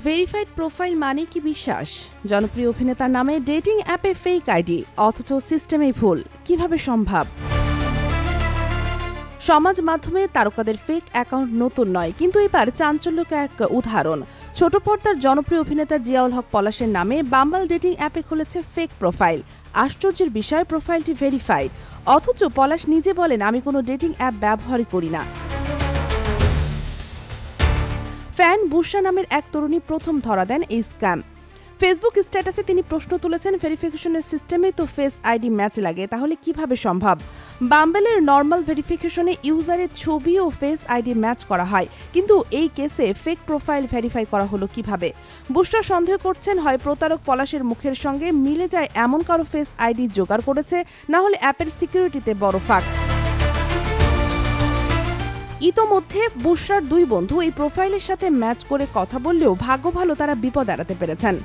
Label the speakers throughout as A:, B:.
A: Verified profile মানে কি বিশ্বাস? জনপ্রিয় অভিনেতার নামে ডেটিং অ্যাপে ফেক আইডি, অথচ সিস্টেমেই ভুল। কিভাবে সম্ভব? সমাজ মাধ্যমে তারকাদের ফেক অ্যাকাউন্ট নতুন নয়, কিন্তু এবার চাঞ্চল্যকর এক উদাহরণ। ছোট পর্দার জনপ্রিয় অভিনেতা জিয়াউল হক পলাশের নামে বাম্বল ডেটিং অ্যাপে খুলেছে ফেক প্রোফাইল। আশ্চর্যের বিষয়, প্রোফাইলটি ভেরিফাইড, অথচ পলাশ নিজে বলেন, আমি কোনো ডেটিং অ্যাপ ব্যবহারই করি না। ফ্যান বুশরা নামের এক তরুণী প্রথম ধরা দেন এই স্ক্যাম। ফেসবুক স্ট্যাটাসে তিনি প্রশ্ন তুলেছেন, ভেরিফিকেশনের সিস্টেমে তো ফেস আইডি ম্যাচ লাগে, তাহলে কিভাবে সম্ভব? বাম্বলের নর্মাল ভেরিফিকেশনে ইউজারের ছবি ও ফেস আইডি ম্যাচ করা হয়, কিন্তু এই কেসে ফেক প্রোফাইল ভেরিফাই করা হলো কিভাবে? বুশরা সন্দেহ করছেন, হয় প্রতারক পলাশের মুখের সঙ্গে মিলে যায় এমন কারো ফেস আইডি জোগাড় করেছে, না হলে অ্যাপের সিকিউরিটিতে বড় ফাঁক। ইতোমধ্যে বুশরার দুই বন্ধু এই প্রোফাইলের সাথে ম্যাচ করে কথা বললেও ভাগ্য ভালো তারা বিপদ এড়াতে পেরেছেন।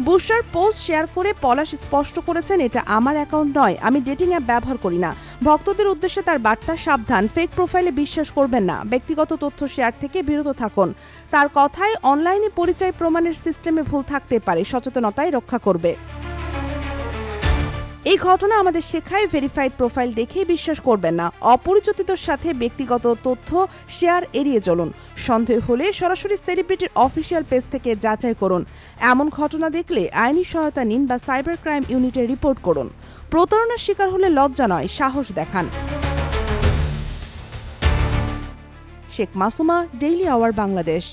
A: বুশরার পোস্ট শেয়ার করে পলাশ স্পষ্ট করেছেন, এটা আমার অ্যাকাউন্ট নয়, আমি ডেটিং অ্যাপ ব্যবহার করি না। ভক্তদের উদ্দেশ্যে তার বার্তা, সাবধান, ফেক প্রোফাইলে বিশ্বাস করবেন না, ব্যক্তিগত তথ্য শেয়ার থেকে বিরত থাকুন। তার কথায়, অনলাইনে পরিচয় প্রমাণের সিস্টেমে ভুল থাকতে পারে, সচেতনতাই রক্ষা করবে। এই ঘটনা আমাদের শেখায়, ভেরিফাইড প্রোফাইল দেখেই বিশ্বাস করবেন না। অপরিচিতদের সাথে ব্যক্তিগত তথ্য শেয়ার এড়িয়ে চলুন। সন্দেহ হলে সরাসরি সেলিব্রিটির অফিসিয়াল পেজ থেকে যাচাই করুন। এমন ঘটনা দেখলে আইনি সহায়তা নিন বা সাইবার ক্রাইম ইউনিটে রিপোর্ট করুন। প্রতারণার শিকার হলে লজ্জা নয়, সাহস দেখান। Sheikh Masuma, daily hour, Bangladesh.